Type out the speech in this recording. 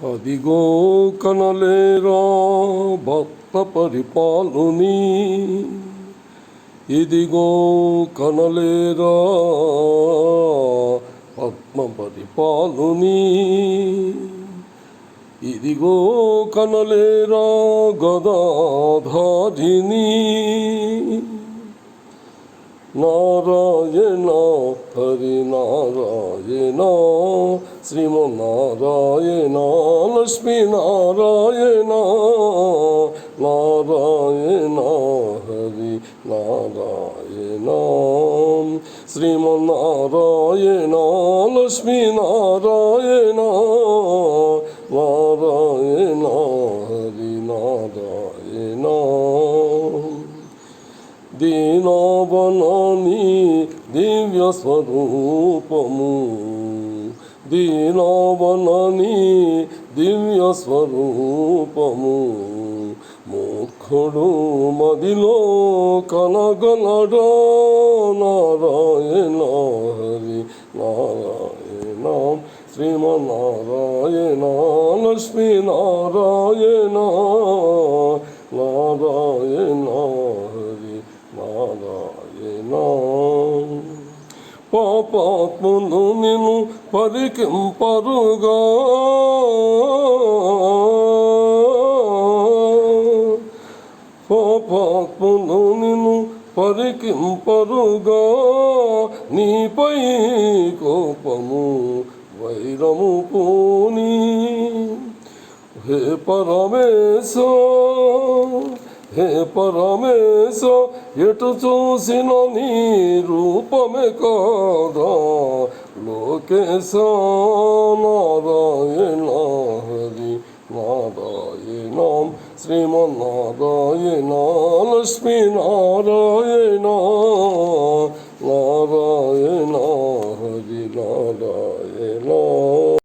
అదిగో కనలేరా భక్త పరిపాలుని, ఇదిగో కనలేరా పద్మ పరిపాలుని, ఇదిగో కనలేరా గదాధారిని. నారాయణ హరి నారాయణ శ్రీమన్నారాయణ లక్ష్మీ నారాయణ, నారాయణ హరి నారాయణ శ్రీమన్నారాయణ లక్ష్మీ నారాయణ, నారాయణ హరి నారాయణ. దీనావనాని దివ్య స్వరూపము, దీనావనాని దివ్య స్వరూపము, మూర్ఖుడు మదిలో కనగలడా. నారాయణ హరి నారాయణ శ్రీమన్నారాయణ లక్ష్మీ నారాయణ, నారాయణ హరి నారాయణ. పాపాత్ములు నిన్ను పరికింపరుగా, పాపాత్ములు నిన్ను పరికింపరుగా, నీపై కోపము వైరము పూని. హే పరమేశ, హే పరమేశ, ఎటు చూసిన నీ రూపమే కాదా. లోకేశ నారాయణ హరి నారాయణ శ్రీమన్నారాయణ లక్ష్మీ నారాయణ, నారాయణ హరి నారాయణ.